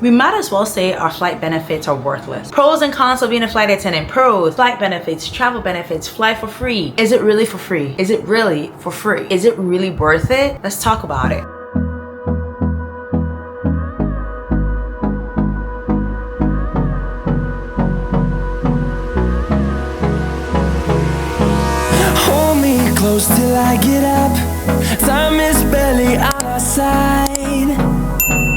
We might as well say our flight benefits are worthless. Pros and cons of being a flight attendant. Pros: flight benefits, travel benefits, fly for free. Is it really for free? Is it really for free? Is it really worth it? Let's talk about it. Hold me close till I get up. Time is barely on our side.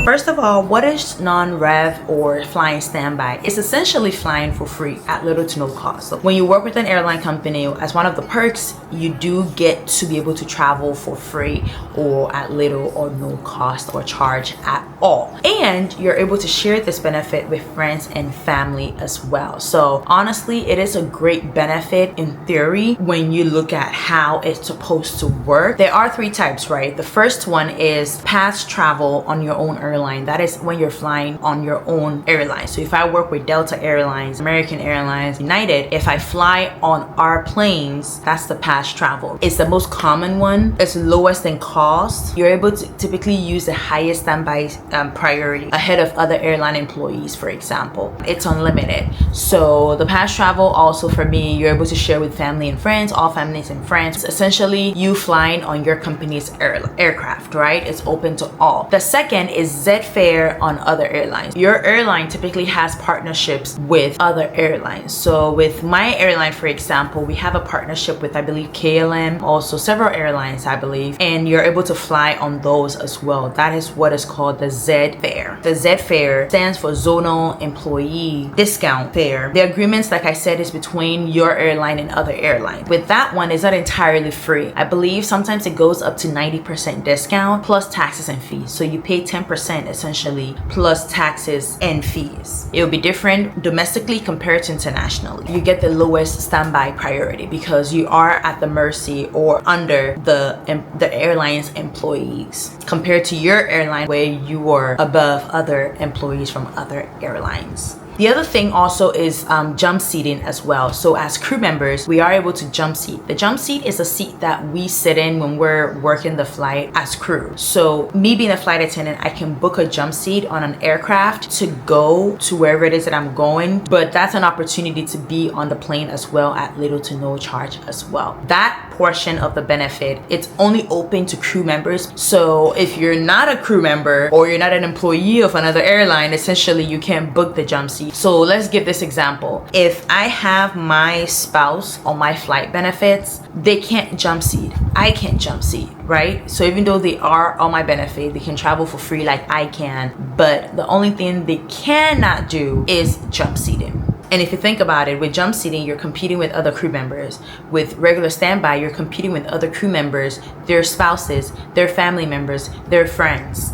First of all, what is non-rev or flying standby? It's essentially flying for free at little to no cost. So when you work with an airline company, as one of the perks, you do get to be able to travel for free or at little or no cost or charge at all. And you're able to share this benefit with friends and family as well. So honestly, it is a great benefit in theory when you look at how it's supposed to work. There are three types, right? The first one is past travel on your own airline. That is when you're flying on your own airline. So if I work with Delta Airlines, American Airlines, United, if I fly on our planes, that's the past travel. It's the most common one. It's lowest in cost. You're able to typically use the highest standby priority ahead of other airline employees, for example. It's unlimited. So the past travel also for me, you're able to share with family and friends, all families and friends. It's essentially you flying on your company's aircraft, right? It's open to all. The second is Z fare on other airlines. Your airline typically has partnerships with other airlines. So with my airline, for example, we have a partnership with, I believe, KLM, also several airlines, I believe, and you're able to fly on those as well. That is what is called the Z fare. The Z fare stands for Zonal Employee Discount Fare. The agreements, like I said, is between your airline and other airlines. With that one, it's not entirely free. I believe sometimes it goes up to 90% discount plus taxes and fees. So you pay 10% essentially plus taxes and fees. It will be different domestically compared to internationally. You get the lowest standby priority because you are at the mercy or under the airline's employees compared to your airline where you are above other employees from other airlines. The other thing also is jump seating as well. So as crew members, we are able to jump seat. The jump seat is a seat that we sit in when we're working the flight as crew. So me being a flight attendant, I can book a jump seat on an aircraft to go to wherever it is that I'm going. But that's an opportunity to be on the plane as well at little to no charge as well. That portion of the benefit, it's only open to crew members. So if you're not a crew member or you're not an employee of another airline, essentially you can't book the jump seat. So let's give this example. If I have my spouse on my flight benefits, they can't jump seat. I can't jump seat, right? So even though they are on my benefit, they can travel for free like I can, but the only thing they cannot do is jump seating. And if you think about it, with jump seating, you're competing with other crew members. With regular standby, you're competing with other crew members, their spouses, their family members, their friends.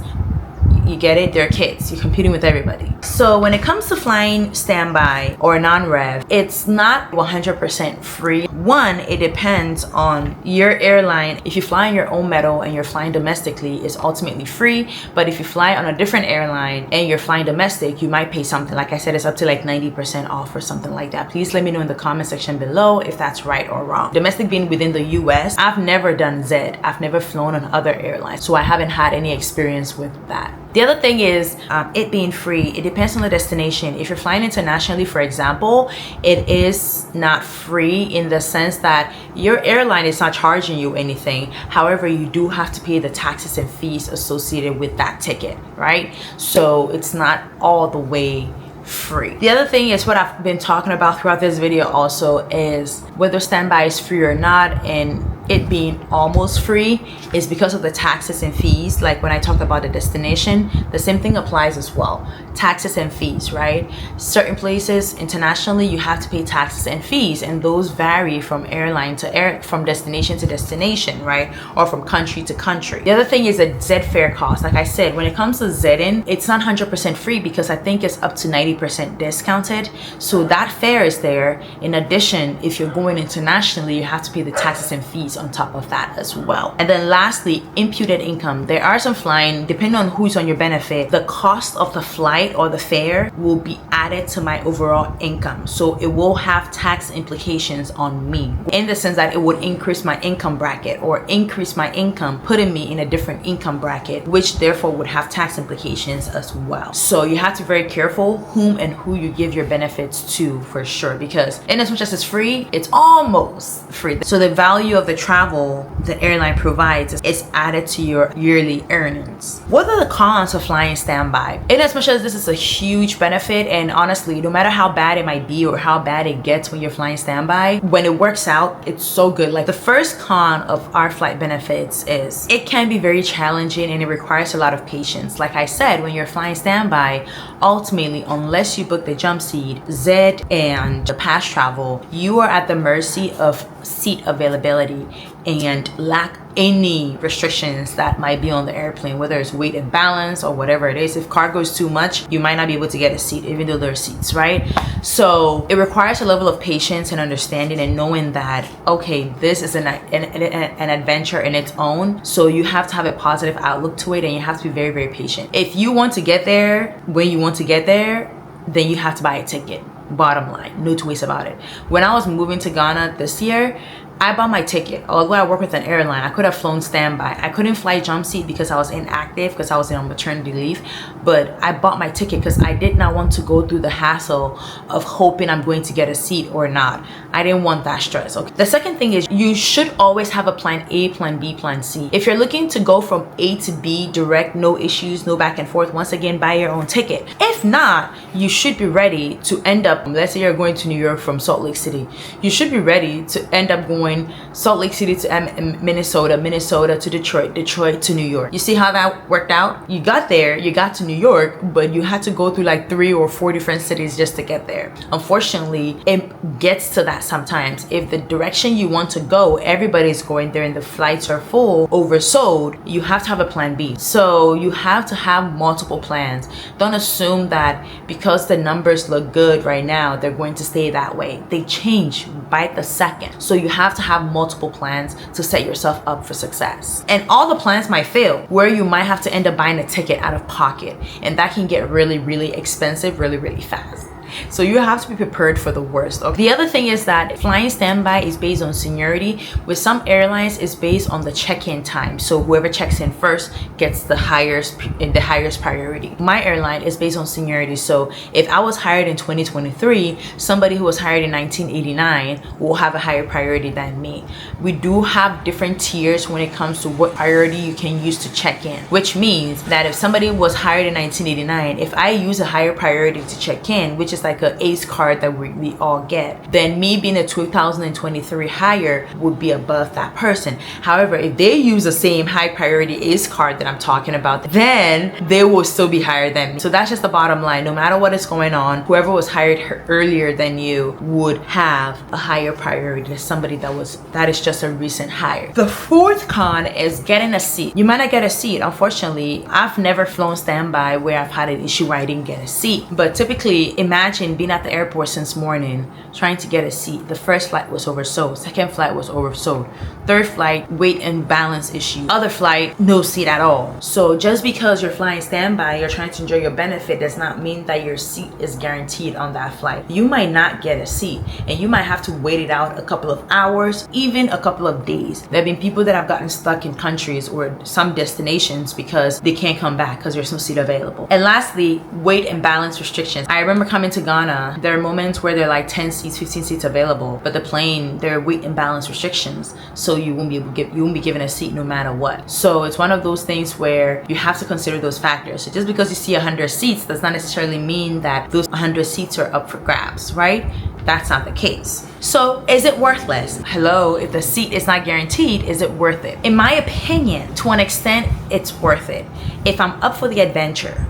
You get it? They're kids. You're competing with everybody. So when it comes to flying standby or non-rev, it's not 100% free. One, it depends on your airline. If you fly on your own metal and you're flying domestically, it's ultimately free. But if you fly on a different airline and you're flying domestic, you might pay something. Like I said, it's up to like 90% off or something like that. Please let me know in the comment section below if that's right or wrong. Domestic being within the US, I've never done Z. I've never flown on other airlines, so I haven't had any experience with that. The other thing is it being free. It depends on the destination. If you're flying internationally, for example, it is not free in the sense that your airline is not charging you anything. However, you do have to pay the taxes and fees associated with that ticket, right? So it's not all the way free. The other thing is what I've been talking about throughout this video also is whether standby is free or not, and it being almost free is because of the taxes and fees. Like when I talked about the destination, the same thing applies as well. Taxes and fees, right? Certain places internationally you have to pay taxes and fees, and those vary from airline to from destination to destination, right? Or from country to country. The other thing is the Z fare cost. Like I said, when it comes to Z-in, it's not 100% free because I think it's up to 90% discounted. So that fare is there. In addition, if you're going internationally, you have to pay the taxes and fees seats on top of that as well. And then lastly, imputed income. There are some flying, depending on who's on your benefit, the cost of the flight or the fare will be added to my overall income. So it will have tax implications on me in the sense that it would increase my income bracket or increase my income, putting me in a different income bracket, which therefore would have tax implications as well. So you have to be very careful whom and who you give your benefits to, for sure, because in as much as it's free, it's almost free. So the value of the travel the airline provides is added to your yearly earnings. What are the cons of flying standby? In as much as this is a huge benefit, and honestly, no matter how bad it might be or how bad it gets when you're flying standby, when it works out, it's so good. Like the first con of our flight benefits is it can be very challenging and it requires a lot of patience. Like I said, when you're flying standby, ultimately, unless you book the jump seat, Z and the pass travel, you are at the mercy of seat availability and lack any restrictions that might be on the airplane, whether it's weight and balance or whatever it is. If cargo is too much, you might not be able to get a seat, even though there are seats, right? So it requires a level of patience and understanding and knowing that, okay, this is an adventure in its own. So you have to have a positive outlook to it and you have to be very, very patient. If you want to get there when you want to get there, then you have to buy a ticket. Bottom line, no two ways about it. When I was moving to Ghana this year, I bought my ticket. Although I work with an airline, I could have flown standby. I couldn't fly jump seat because I was inactive, because I was on maternity leave. But I bought my ticket because I did not want to go through the hassle of hoping I'm going to get a seat or not. I didn't want that stress. Okay. The second thing is you should always have a plan A, plan B, plan C. If you're looking to go from A to B direct, no issues, no back and forth, once again, buy your own ticket. If not, you should be ready to end up, let's say you're going to New York from Salt Lake City. You should be ready to end up going Salt Lake City to Minnesota, Minnesota to Detroit, Detroit to New York. You see how that worked out? You got there, you got to New York, but you had to go through like 3 or 4 different cities just to get there. Unfortunately, it gets to that sometimes. If the direction you want to go, everybody's going there and the flights are full, oversold, you have to have a plan B. So you have to have multiple plans. Don't assume that because the numbers look good right now, they're going to stay that way. They change by the second. So you have to have multiple plans to set yourself up for success. And all the plans might fail, where you might have to end up buying a ticket out of pocket. And that can get really, really expensive really, really fast. So you have to be prepared for the worst. Okay? The other thing is that flying standby is based on seniority. With some airlines, it's based on the check-in time. So whoever checks in first gets the highest priority. My airline is based on seniority. So if I was hired in 2023, somebody who was hired in 1989 will have a higher priority than me. We do have different tiers when it comes to what priority you can use to check in, which means that if somebody was hired in 1989, if I use a higher priority to check in, which is like an ACE card that we all get, then me being a 2023 hire would be above that person. However, if they use the same high priority ACE card that I'm talking about, then they will still be higher than me. So that's just the bottom line. No matter what is going on, whoever was hired earlier than you would have a higher priority than somebody that is just a recent hire. The fourth con is getting a seat. You might not get a seat. Unfortunately, I've never flown standby where I've had an issue where I didn't get a seat. But typically, imagine being at the airport since morning trying to get a seat. The first flight was oversold, second flight was oversold, third flight weight and balance issue, other flight no seat at all. So just because you're flying standby, you're trying to enjoy your benefit, does not mean that your seat is guaranteed on that flight. You might not get a seat and you might have to wait it out a couple of hours, even a couple of days. There have been people that have gotten stuck in countries or some destinations because they can't come back because there's no seat available. And lastly, weight and balance restrictions. I remember coming to Ghana, there are moments where there are like 10 seats, 15 seats available, but the plane, there are weight and balance restrictions, so you won't be given a seat no matter what. So it's one of those things where you have to consider those factors. So just because you see 100 seats does not necessarily mean that those 100 seats are up for grabs, right? That's not the case. So is it worthless? Hello, if the seat is not guaranteed, is it worth it? In my opinion, to an extent, it's worth it. If I'm up for the adventure,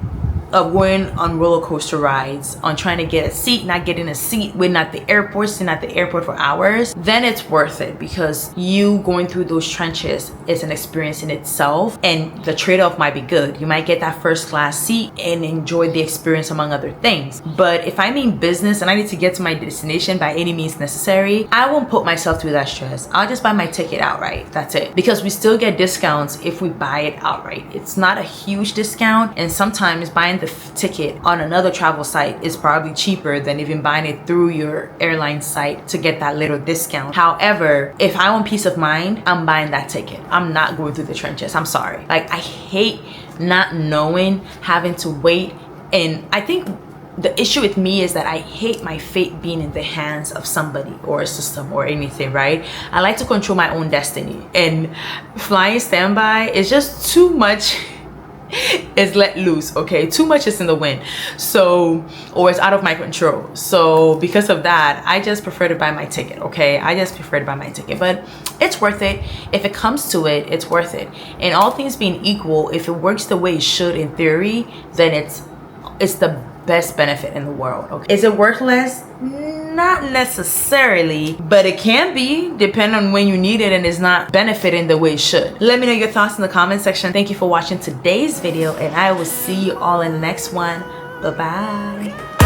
of going on roller coaster rides, on trying to get a seat, not getting a seat, waiting at the airport, sitting at the airport for hours, then it's worth it, because you going through those trenches is an experience in itself, and the trade-off might be good. You might get that first class seat and enjoy the experience among other things. But if I'm in business and I need to get to my destination by any means necessary, I won't put myself through that stress. I'll just buy my ticket outright. That's it. Because we still get discounts if we buy it outright. It's not a huge discount, and sometimes buying the ticket on another travel site is probably cheaper than even buying it through your airline site to get that little discount. However, if I want peace of mind, I'm buying that ticket. I'm not going through the trenches. I'm sorry. Like, I hate not knowing, having to wait. And I think the issue with me is that I hate my fate being in the hands of somebody or a system or anything, right? I like to control my own destiny, and flying standby is just too much. It's let loose, okay? Too much is in the wind, so, or it's out of my control. So because of that, I just prefer to buy my ticket, okay? I just prefer to buy my ticket, but it's worth it. If it comes to it, it's worth it. And all things being equal, if it works the way it should in theory, then it's the best benefit in the world, okay? Is it worth less? Not necessarily, but it can be, depending on when you need it and it's not benefiting the way it should. Let me know your thoughts in the comment section. Thank you for watching today's video, and I will see you all in the next one. Bye bye.